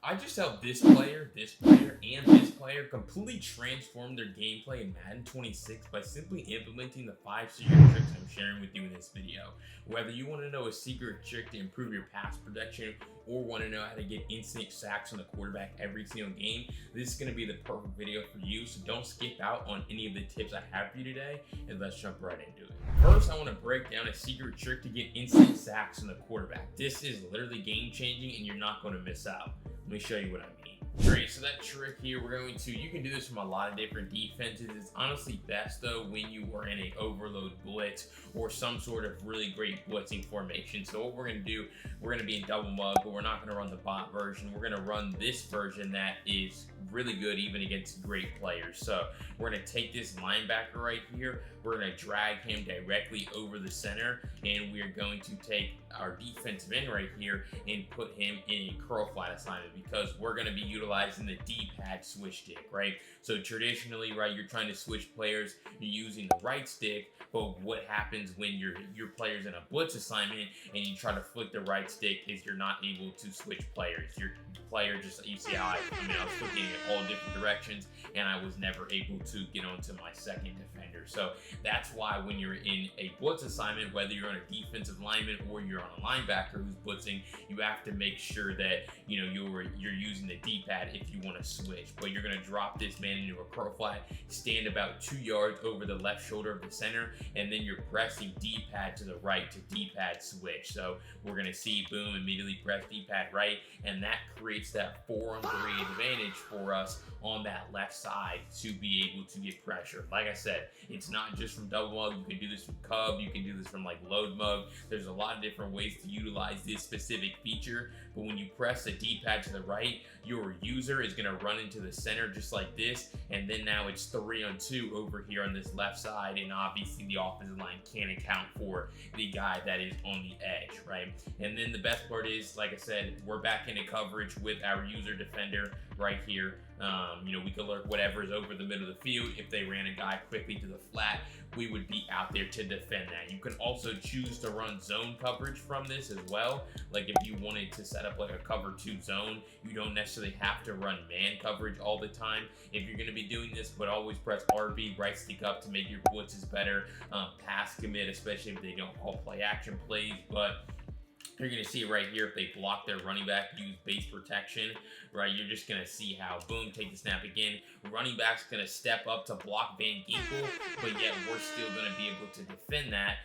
I just helped this player, and this player completely transform their gameplay in Madden 26 by simply implementing the 5 secret tricks I'm sharing with you in this video. Whether you want to know a secret trick to improve your pass protection or want to know how to get instant sacks on the quarterback every single game, this is going to be the perfect video for you, so don't skip out on any of the tips I have for you today, and let's jump right into it. First, I want to break down a secret trick to get instant sacks on the quarterback. This is literally game changing and you're not going to miss out. Let me show you what I mean. Alright, so that trick here, you can do this from a lot of different defenses. It's honestly best though when you are in an overload blitz or some sort of really great blitzing formation. So what we're going to do, we're going to be in double mug, but we're not going to run the bot version. We're going to run this version that is really good even against great players. So we're going to take this linebacker right here, we're going to drag him directly over the center, and we're going to take our defensive end right here and put him in a curl flat assignment because we're going to be utilizing the D-pad switch stick, right? So traditionally, right, you're trying to switch players, you're using the right stick, but what happens when your player's in a blitz assignment and you try to flick the right stick is you're not able to switch players. Your player just, you see how I was flicking it all different directions and I was never able to get onto my second defender. So that's why when you're in a blitz assignment, whether you're on a defensive lineman or you're on a linebacker who's blitzing, you have to make sure that you're using the D-pad if you want to switch. But you're going to drop this man into a curl flat, stand about 2 yards over the left shoulder of the center, and then you're pressing D-pad to the right to D-pad switch. So we're going to see, boom, immediately press D-pad right, and that creates that 4-on-3 advantage for us on that left side to be able to get pressure. Like I said, it's not just from double mug. You can do this from cub, you can do this from like load mug. There's a lot of different ways to utilize this specific feature, but when you press the D-pad to the right, your user is going to run into the center just like this, and then now it's 3-on-2 over here on this left side, and obviously the offensive line can't account for the guy that is on the edge, right? And then the best part is, like I said, we're back into coverage with our user defender right here. We could lurk whatever is over the middle of the field. If they ran a guy quickly to the flat, we would be out there to defend that. You can also choose to run zone coverage from this as well. Like if you wanted to set up like a cover 2 zone, you don't necessarily have to run man coverage all the time if you're going to be doing this, but always press RB, right stick up, to make your blitzes better. Pass commit, especially if they don't call play action plays, but you're going to see right here, if they block their running back, use base protection, right? You're just going to see how, boom, take the snap again. Running back's going to step up to block Van Ginkel, but yet we're still going to be able to defend that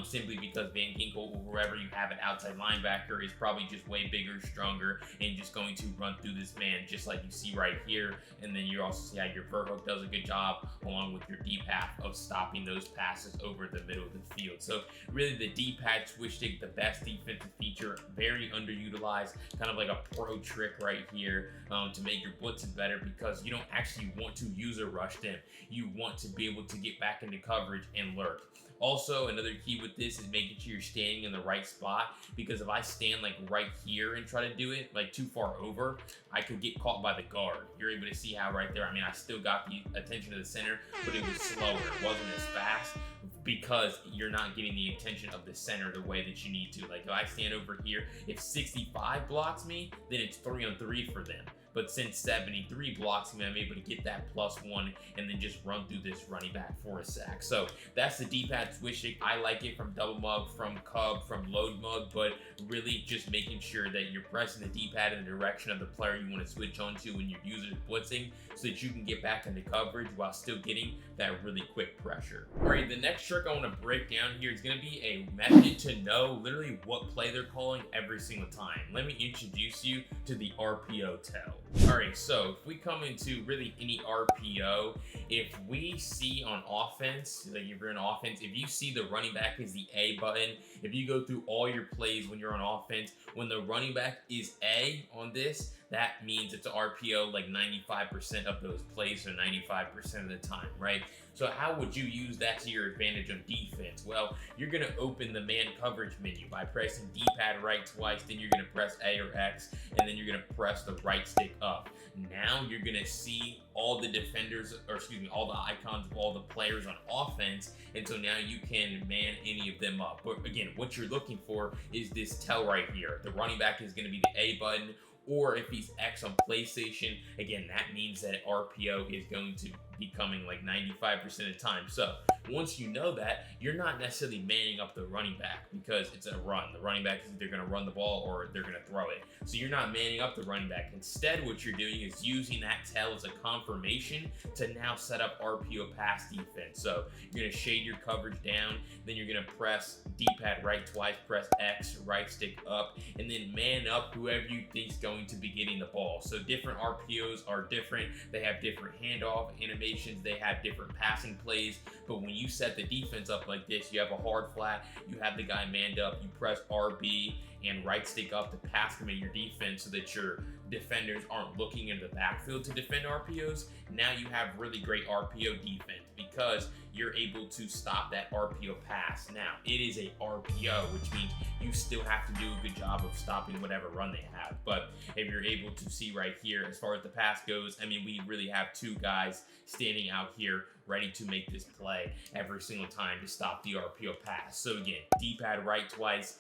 simply because Van Ginkel, or wherever you have an outside linebacker, is probably just way bigger, stronger, and just going to run through this man, just like you see right here. And then you also see how your vert hook does a good job, along with your D-pad, of stopping those passes over the middle of the field. So really, the D-pad switch stick, the best defensive feature, very underutilized, kind of like a pro trick right here to make your blitzes better, because you don't actually want to user rush them. You want to be able to get back into coverage and lurk. Also, another key with this is making sure you're standing in the right spot, because if I stand like right here and try to do it like too far over, I could get caught by the guard. You're able to see how right there, I still got the attention of the center, but it was slower. It wasn't as fast because you're not getting the attention of the center the way that you need to. Like if I stand over here, if 65 blocks me, then it's 3-on-3 for them. But since 73 blocks me, I'm able to get that +1 and then just run through this running back for a sack. So that's the D-pad switch stick. I like it from double mug, from cub, from load mug, but really just making sure that you're pressing the D-pad in the direction of the player you want to switch onto when your user's blitzing, so that you can get back into coverage while still getting that really quick pressure. All right, the next trick I want to break down here is going to be a method to know literally what play they're calling every single time. Let me introduce you to the RPO tell. Alright, so if we come into really any RPO, if we see on offense, like if you're in offense, if you see the running back is the A button, if you go through all your plays when you're on offense, when the running back is A on this, that means it's an RPO like 95% of those plays, or 95% of the time, right? So how would you use that to your advantage on defense? Well, you're going to open the man coverage menu by pressing D-pad right twice, then you're going to press A or X, and then you're going to press the right stick up. Now you're going to see all the defenders, or excuse me, all the icons of all the players on offense, and so now you can man any of them up. But again, what you're looking for is this tell right here. The running back is going to be the A button, or if he's X on PlayStation, again, that means that RPO is going to be coming like 95% of the time. So once you know that, you're not necessarily manning up the running back because it's a run. The running back is either going to run the ball or they're going to throw it. So you're not manning up the running back. Instead, what you're doing is using that tail as a confirmation to now set up RPO pass defense. So you're going to shade your coverage down, then you're going to press D-pad right twice, press X, right stick up, and then man up whoever you think is going to be getting the ball. So different RPOs are different. They have different handoff animations. They have different passing plays. But when you set the defense up like this, you have a hard flat, you have the guy manned up, you press RB and right stick up to pass commit your defense so that your defenders aren't looking into the backfield to defend RPOs. Now you have really great RPO defense because you're able to stop that RPO pass. Now, it is a RPO, which means you still have to do a good job of stopping whatever run they have. But if you're able to see right here, as far as the pass goes, I mean, we really have two guys standing out here ready to make this play every single time to stop the RPO pass. So again, D-pad right twice,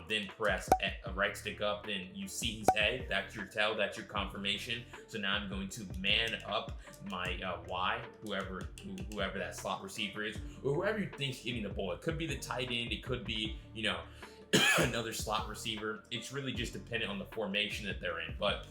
then press right stick up, then you see he's A, that's your tell, that's your confirmation. So now I'm going to man up my Y, whoever that slot receiver is, or whoever you think's getting the ball. It could be the tight end, it could be, you know, another slot receiver. It's really just dependent on the formation that they're in. But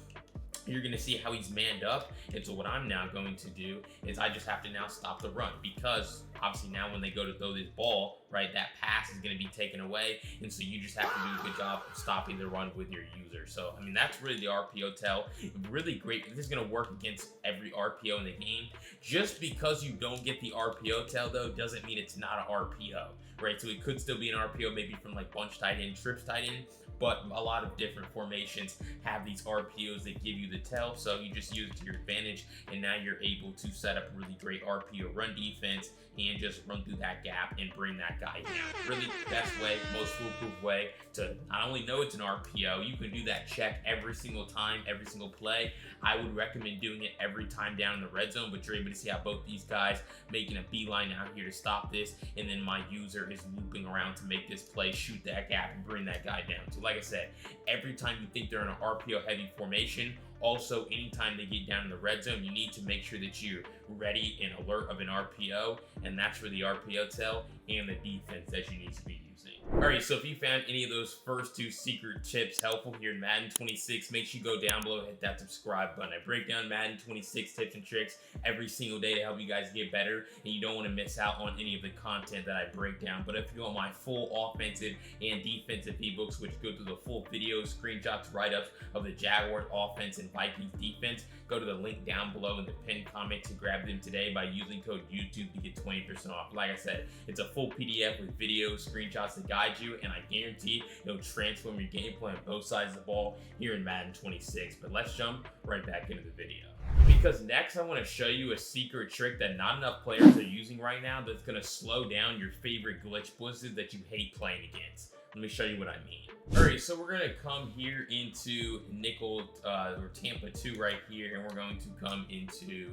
you're going to see how he's manned up. And so what I'm now going to do is I just have to now stop the run, because obviously now when they go to throw this ball, right, that pass is going to be taken away. And so you just have to do a good job of stopping the run with your user. So, I mean, that's really the RPO tell. Really great. This is going to work against every RPO in the game. Just because you don't get the RPO tell, though, doesn't mean it's not an RPO, right? So it could still be an RPO, maybe from like bunch tight end, trips tight end. But a lot of different formations have these RPOs that give you the tell, so you just use it to your advantage, and now you're able to set up really great RPO run defense and just run through that gap and bring that guy down. Really best way, most foolproof way to not only know it's an RPO, you can do that check every single time, every single play. I would recommend doing it every time down in the red zone, but you're able to see how both these guys making a beeline out here to stop this, and then my user is looping around to make this play, shoot that gap, and bring that guy down. So like I said, every time you think they're in an RPO heavy formation, also anytime they get down in the red zone, you need to make sure that you're ready and alert of an RPO, and that's where the RPO tell and the defense that you need to be using. Alright, so if you found any of those first two secret tips helpful here in Madden 26, make sure you go down below and hit that subscribe button. I break down Madden 26 tips and tricks every single day to help you guys get better, and you don't want to miss out on any of the content that I break down. But if you want my full offensive and defensive ebooks, which go through the full videos, screenshots, write-ups of the Jaguars offense and Vikings defense, go to the link down below in the pinned comment to grab them today by using code YouTube to get 20% off. Like I said, it's a full PDF with videos, screenshots to guide you, and I guarantee it'll transform your gameplay on both sides of the ball here in Madden 26. But let's jump right back into the video, because next I want to show you a secret trick that not enough players are using right now that's going to slow down your favorite glitch blitzes that you hate playing against. Let me show you what I mean. Alright, so we're going to come here into nickel or Tampa 2 right here, and we're going to come into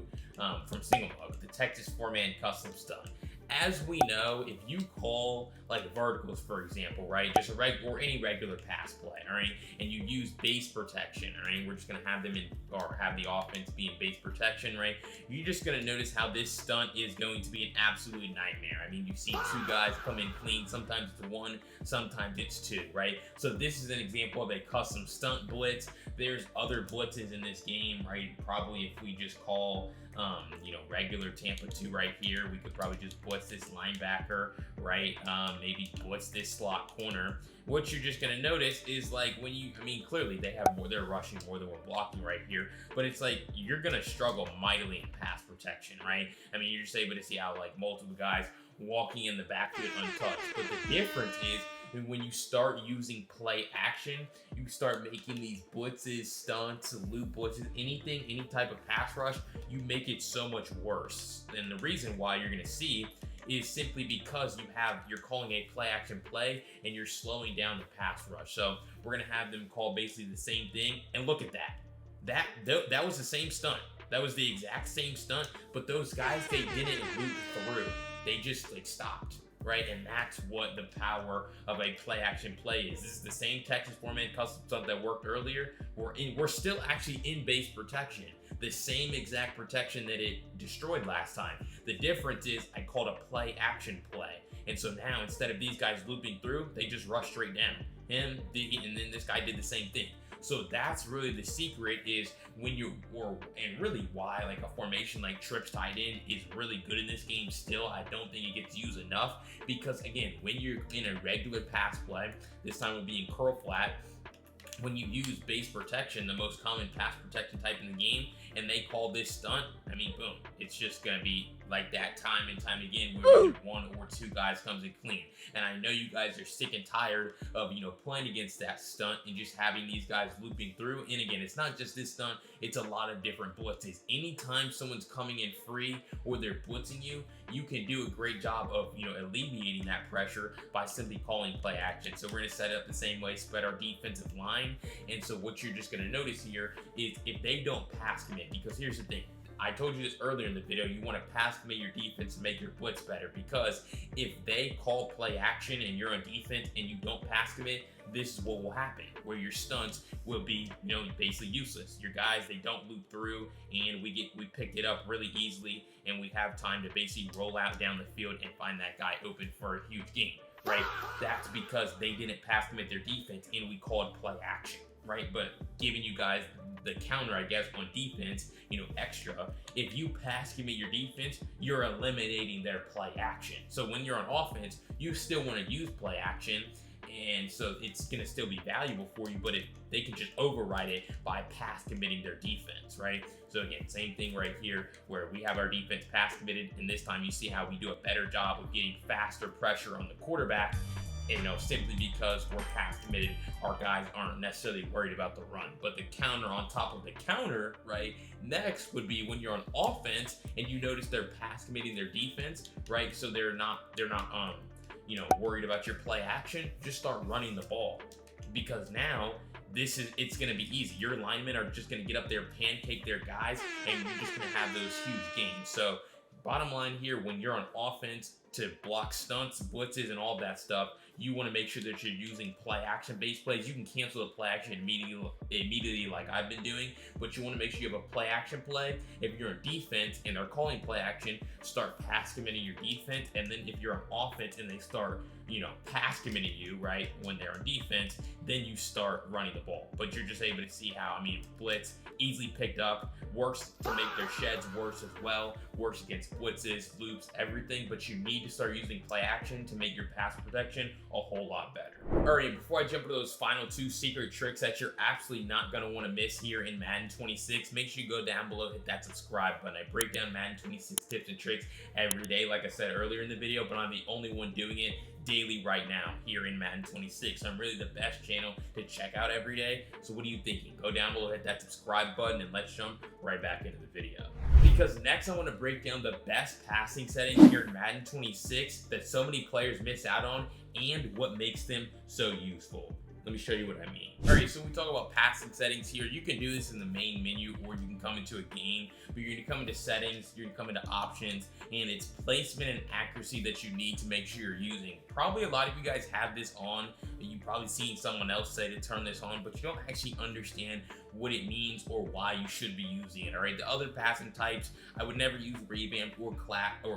from single mode with the Texas 4-man custom stunt. As we know, if you call like verticals, for example, right, just or any regular pass play, all right, and you use base protection, all right, we're just gonna have them in, or have the offense be in base protection, right, you're just gonna notice how this stunt is going to be an absolute nightmare. I mean, you see two guys come in clean, sometimes it's one, sometimes it's two, right? So this is an example of a custom stunt blitz. There's other blitzes in this game, right? Probably if we just call you know, regular Tampa 2 right here, we could probably just blitz this linebacker, right? Maybe blitz this slot corner. What you're just gonna notice is, like, when you, I mean, clearly they have more, they're rushing more than we're blocking right here, but it's like you're gonna struggle mightily in pass protection, right? I mean, you're just able to see how like multiple guys walking in the backfield untouched. But the difference is, and when you start using play action, you start making these blitzes, stunts, loop blitzes, anything, any type of pass rush, you make it so much worse. And the reason why you're gonna see is simply because you're calling a play action play and you're slowing down the pass rush. So we're gonna have them call basically the same thing, and look at that. That was the same stunt. That was the exact same stunt, but those guys, they didn't loop through. They just like stopped. right? And that's what the power of a play action play is. This is the same Texas four-man custom stunt that worked earlier. We're still actually in base protection. The same exact protection that it destroyed last time. The difference is I called a play action play. And so now instead of these guys looping through, they just rush straight down. And then this guy did the same thing. So that's really the secret, is when and really why like a formation like trips tight end is really good in this game still. I don't think it gets used enough, because again, when you're in a regular pass play, this time would be in curl flat, when you use base protection, the most common pass protection type in the game, and they call this stunt, I mean, boom, it's just gonna be like that time and time again, where either one or two guys comes in clean. And I know you guys are sick and tired of, playing against that stunt and just having these guys looping through. And again, it's not just this stunt, it's a lot of different blitzes. Anytime someone's coming in free or they're blitzing you, you can do a great job of, alleviating that pressure by simply calling play action. So we're gonna set it up the same way, spread our defensive line. And so what you're just gonna notice here is if they don't pass commit, because here's the thing, I told you this earlier in the video, you want to pass commit your defense to make your blitz better, because if they call play action and you're on defense and you don't pass commit, this is what will happen, where your stunts will be, basically useless. Your guys, they don't loop through, and we picked it up really easily, and we have time to basically roll out down the field and find that guy open for a huge gain, right? That's because they didn't pass commit their defense and we called play action, right? But giving you guys the counter, I guess, on defense, extra, if you pass commit your defense, you're eliminating their play action. So when you're on offense, you still want to use play action, and so it's going to still be valuable for you, but if they can just override it by pass committing their defense, right? So again, same thing right here, where we have our defense pass committed, and this time you see how we do a better job of getting faster pressure on the quarterback. And simply because we're pass committed, our guys aren't necessarily worried about the run. But the counter on top of the counter, right? Next would be when you're on offense and you notice they're pass committing their defense, right? So they're not worried about your play action. Just start running the ball, because now it's going to be easy. Your linemen are just going to get up there, pancake their guys, and you're just going to have those huge gains. So bottom line here, when you're on offense to block stunts, blitzes, and all that stuff, you want to make sure that you're using play action based plays. You can cancel the play action immediately like I've been doing, but you want to make sure you have a play action play. If you're in defense and they're calling play action, start pass committing your defense. And then if you're on offense and they start, pass committing you, right, when they're on defense, then you start running the ball. But you're just able to see how, blitz, easily picked up, works to make their sheds worse as well, works against blitzes, loops, everything, but you need to start using play action to make your pass protection a whole lot better. All right, before I jump into those final two secret tricks that you're absolutely not going to want to miss here in Madden 26, make sure you go down below, hit that subscribe button. I break down Madden 26 tips and tricks every day, like I said earlier in the video, but I'm the only one doing it daily right now here in Madden 26. I'm really the best channel to check out every day. So what are you thinking? Go down below, hit that subscribe button, and let's jump right back into the video. Because next I want to break down the best passing settings here in Madden 26 that so many players miss out on, and what makes them so useful. Let me show you what I mean. All right, so we talk about passing settings here. You can do this in the main menu, or you can come into a game, but you're gonna come into settings, you're gonna come into options, and it's placement and accuracy that you need to make sure you're using. Probably a lot of you guys have this on, you've probably seen someone else say to turn this on, but you don't actually understand what it means or why you should be using it. All right, the other passing types, I would never use revamp or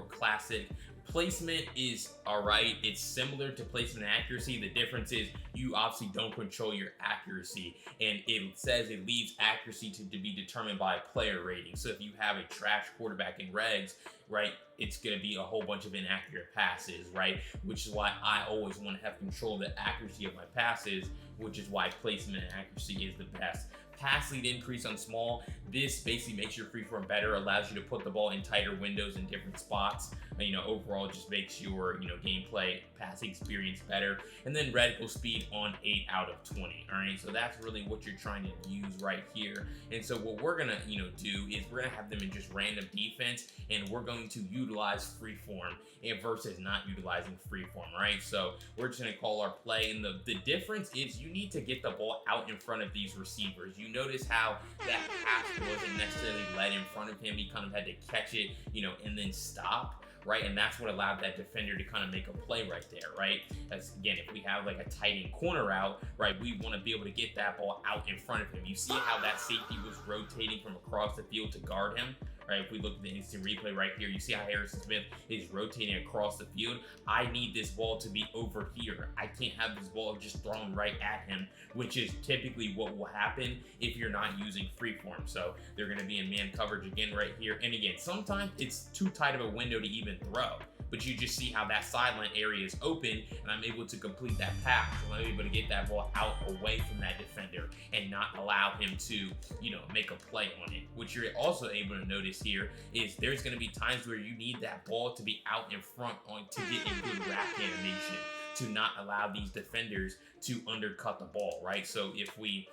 classic. Placement is all right. It's similar to placement and accuracy. The difference is you obviously don't control your accuracy, and it says it leaves accuracy to be determined by a player rating. So if you have a trash quarterback in regs, right, it's going to be a whole bunch of inaccurate passes, right? Which is why I always want to have control of the accuracy of my passes, which is why placement and accuracy is the best. Pass lead increase on small. This basically makes your freeform better, allows you to put the ball in tighter windows in different spots. Overall just makes your, gameplay passing experience better. And then reticle speed on 8 out of 20. All right, so that's really what you're trying to use right here. And so what we're gonna, do is we're gonna have them in just random defense, and we're going to utilize freeform versus not utilizing freeform, right? So we're just gonna call our play, and the difference is you need to get the ball out in front of these receivers. You notice how that pass wasn't necessarily led in front of him. He kind of had to catch it, and then stop, right? And that's what allowed that defender to kind of make a play right there, right? As again, if we have like a tight end corner out, right, we want to be able to get that ball out in front of him. You see how that safety was rotating from across the field to guard him? Right, if we look at the instant replay right here, you see how Harrison Smith is rotating across the field. I need this ball to be over here. I can't have this ball just thrown right at him, which is typically what will happen if you're not using freeform. So they're going to be in man coverage again right here. And again, sometimes it's too tight of a window to even throw. But you just see how that sideline area is open, and I'm able to complete that pass. So I'm able to get that ball out away from that defender and not allow him to, make a play on it. What you're also able to notice here is there's going to be times where you need that ball to be out in front to get a good rack animation, to not allow these defenders to undercut the ball, right? So if we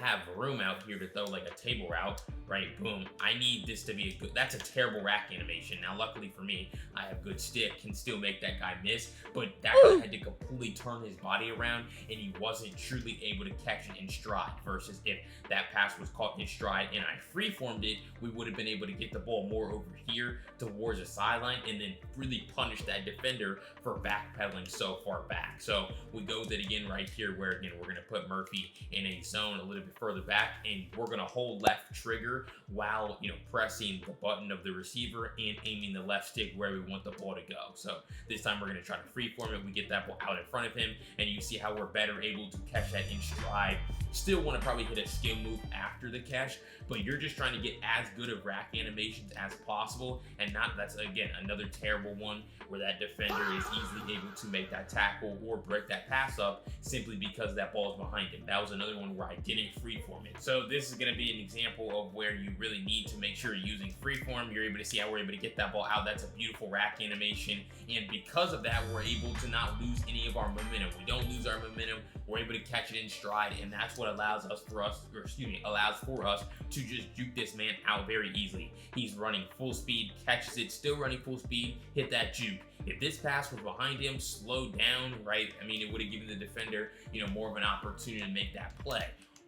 have room out here to throw like a table route, right? Boom. I need this to be a good, that's a terrible rack animation. Now, luckily for me, I have good stick, can still make that guy miss, but that guy had to completely turn his body around and he wasn't truly able to catch it in stride, versus if that pass was caught in stride and I freeformed it, we would have been able to get the ball more over here towards the sideline and then really punish that defender for backpedaling so far back. So we go with it again right here, where again, we're going to put Murphy in a zone a little bit further back, and we're going to hold left trigger while pressing the button of the receiver and aiming the left stick where we want the ball to go. So this time we're going to try to freeform it. We get that ball out in front of him, and you see how we're better able to catch that in stride. Still want to probably hit a skill move after the catch, but you're just trying to get as good of rack animations as possible, and that's again another terrible one where that defender is easily able to make that tackle or break that pass up simply because that ball is behind him. That was another one where I didn't freeform it. So this is going to be an example of where you really need to make sure you're using freeform. You're able to see how we're able to get that ball out. That's a beautiful rack animation, and because of that, we're able to not lose any of our momentum. We don't lose our momentum. We're able to catch it in stride, and that's what allows for us to just juke this man out very easily. He's running full speed, catches it, still running full speed, hit that juke. If this pass was behind him, slowed down, right? I mean, it would have given the defender, more of an opportunity to make that play.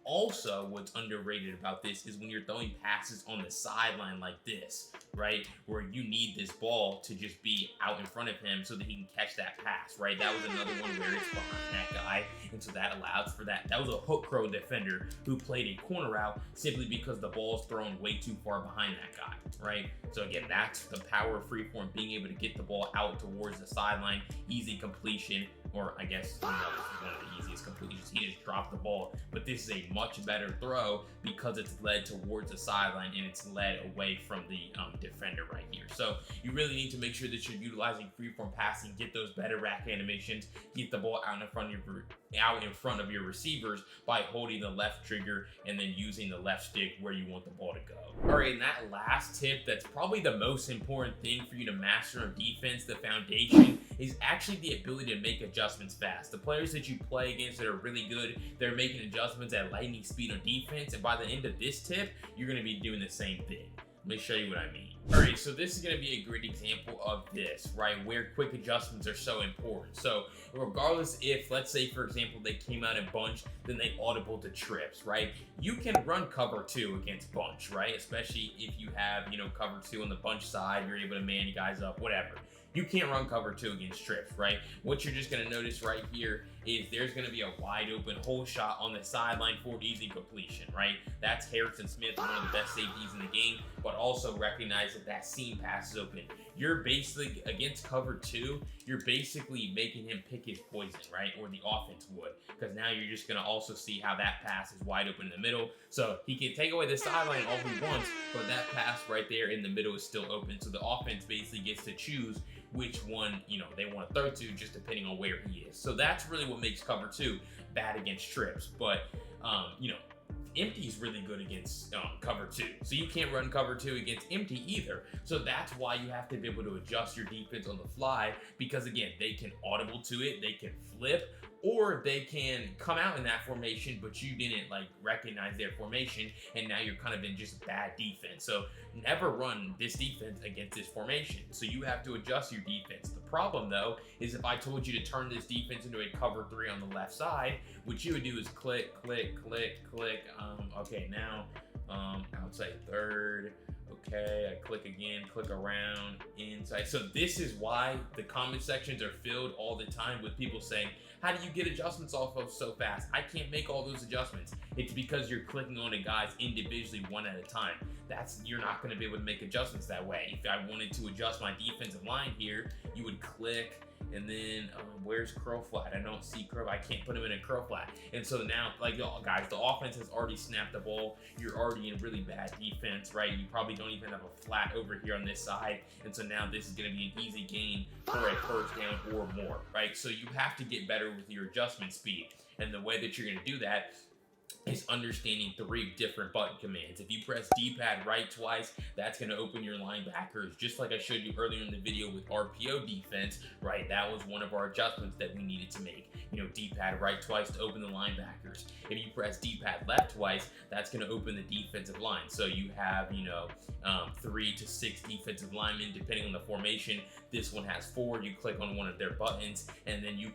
Also, what's underrated about this is when you're throwing passes on the sideline like this, right? Where you need this ball to just be out in front of him so that he can catch that pass, right? That was another one where it's behind that guy, and so that allows for that. That was a hook crow defender who played a corner route simply because the ball's thrown way too far behind that guy, right? So again, that's the power of freeform, being able to get the ball out towards the sideline, easy completion, or I guess this is one of the easiest completions. He just dropped the ball, but this is a much better throw because it's led towards the sideline and it's led away from the defender right here. So you really need to make sure that you're utilizing freeform passing, get those better rack animations, get the ball out in front of your receivers by holding the left trigger and then using the left stick where you want the ball to go. All right, and that last tip, that's probably the most important thing for you to master on defense, the foundation, is actually the ability to make adjustments fast. The players that you play against that are really good, they're making adjustments at lightning speed on defense, and by the end of this tip, you're going to be doing the same thing. Let me show you what I mean. All right, so this is going to be a great example of this, right, where quick adjustments are so important. So regardless if, let's say, for example, they came out in bunch, then they audible to trips, right? You can run cover 2 against bunch, right? Especially if you have, cover 2 on the bunch side, you're able to man guys up, whatever. You can't run cover 2 against trips, right? What you're just going to notice right here is there's going to be a wide open hole shot on the sideline for easy completion, right? That's Harrison Smith, one of the best safeties in the game, but also recognize that seam pass is open. You're basically, against cover 2, you're basically making him pick his poison, right? Or the offense would, because now you're just going to also see how that pass is wide open in the middle. So he can take away the sideline all he wants, but that pass right there in the middle is still open. So the offense basically gets to choose which one, they want to throw to, just depending on where he is. So that's really what makes cover 2 bad against trips. But, empty is really good against cover 2. So you can't run cover 2 against empty either. So that's why you have to be able to adjust your defense on the fly, because again, they can audible to it, they can flip, or they can come out in that formation, but you didn't recognize their formation, and now you're kind of in just bad defense. So never run this defense against this formation. So you have to adjust your defense. The problem though is if I told you to turn this defense into a cover 3 on the left side, what you would do is click, click, click, click. Okay, now outside third. Okay, I click again, click around, inside. So this is why the comment sections are filled all the time with people saying, how do you get adjustments off of so fast? I can't make all those adjustments. It's because you're clicking on the guys individually one at a time. You're not gonna be able to make adjustments that way. If I wanted to adjust my defensive line here, you would click, and then where's curl flat? I don't see curl. I can't put him in a curl flat. And so now, like, guys, the offense has already snapped the ball. You're already in really bad defense, right? You probably don't even have a flat over here on this side. And so now this is going to be an easy gain for a first down or more, right? So you have to get better with your adjustment speed. And the way that you're going to do that is understanding 3 different button commands. If you press D-pad right twice, that's going to open your linebackers, just like I showed you earlier in the video with RPO defense, right? That was one of our adjustments that we needed to make. You know, D-pad right twice to open the linebackers. If you press D-pad left twice, that's going to open the defensive line. So you have, 3 to 6 defensive linemen, depending on the formation. This one has 4. You click on one of their buttons, and then you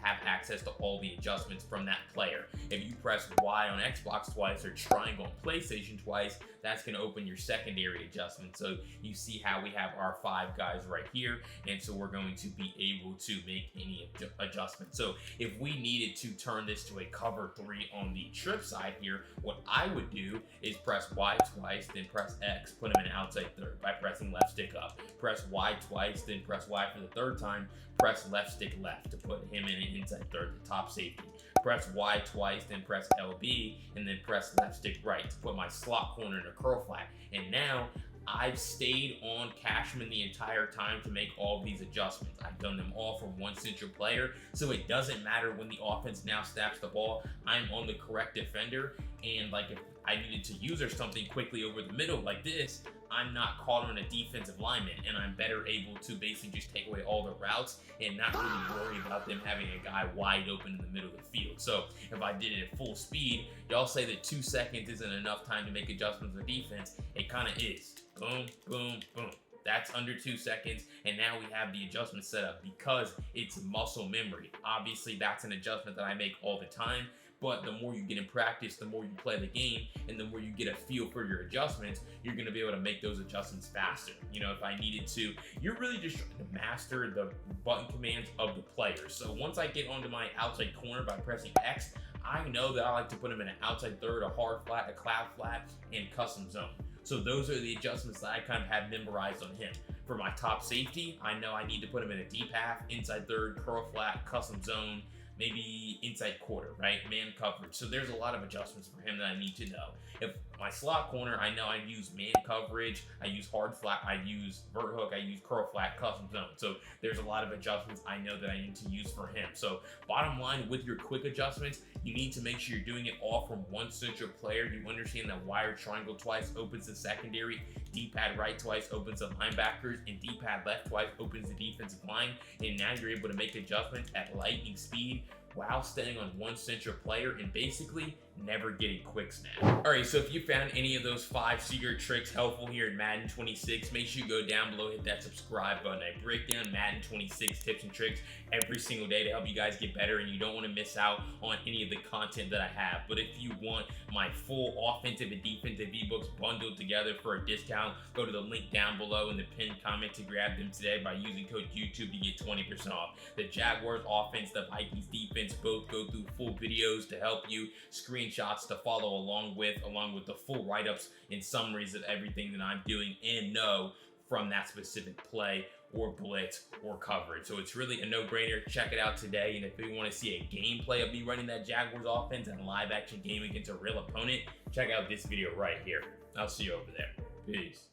have access to all the adjustments from that player. If you press Y on Xbox twice or triangle on PlayStation twice, that's going to open your secondary adjustment. So you see how we have our 5 guys right here, and so we're going to be able to make any adjustments. So if we needed to turn this to a cover 3 on the trip side here, what I would do is press Y twice, then press X, put him in outside third by pressing left stick up. Press Y twice, then press Y for the 3rd time, press left stick left to put him in an inside third, the top safety. Press Y twice, then press LB, and then press left stick right to put my slot corner in a curl flat. And now I've stayed on Cashman the entire time to make all these adjustments. I've done them all from one central player, so it doesn't matter when the offense now snaps the ball. I'm on the correct defender, and like if I needed to use or something quickly over the middle like this, I'm not caught on a defensive lineman, and I'm better able to basically just take away all the routes and not really worry about them having a guy wide open in the middle of the field. So if I did it at full speed, y'all say that 2 seconds isn't enough time to make adjustments for defense. It kind of is. Boom, boom, boom. That's under 2 seconds, and now we have the adjustment set up because it's muscle memory. Obviously, that's an adjustment that I make all the time, but the more you get in practice, the more you play the game, and the more you get a feel for your adjustments, you're going to be able to make those adjustments faster. You know, if I needed to, you're really just trying to master the button commands of the players. So once I get onto my outside corner by pressing X, I know that I like to put him in an outside third, a hard flat, a cloud flat, and custom zone. So those are the adjustments that I kind of have memorized on him. For my top safety, I know I need to put him in a deep half, inside third, curl flat, custom zone, maybe inside quarter, right? Man coverage. So there's a lot of adjustments for him that I need to know. If my slot corner, I know I use man coverage, I use hard flat, I use vert hook, I use curl flat, custom zone. So there's a lot of adjustments I know that I need to use for him. So bottom line, with your quick adjustments, you need to make sure you're doing it all from one central player. You understand that wire triangle twice opens the secondary, D-pad right twice opens the linebackers, and D-pad left twice opens the defensive line. And now you're able to make adjustments at lightning speed while staying on one central player and basically never getting quick snap. All right, so if you found any of those 5 secret tricks helpful here in Madden 26, make sure you go down below, hit that subscribe button. I break down Madden 26 tips and tricks every single day to help you guys get better, and you don't want to miss out on any of the content that I have. But if you want my full offensive and defensive ebooks bundled together for a discount, go to the link down below in the pinned comment to grab them today by using code YouTube to get 20% off. The Jaguars offense, the Vikings defense, both go through full videos to help you, screenshots to follow along with the full write-ups and summaries of everything that I'm doing and know from that specific play or blitz or coverage. So it's really a no-brainer. Check it out today. And if you want to see a gameplay of me running that Jaguars offense and a live action game against a real opponent, check out this video right here. I'll see you over there. Peace.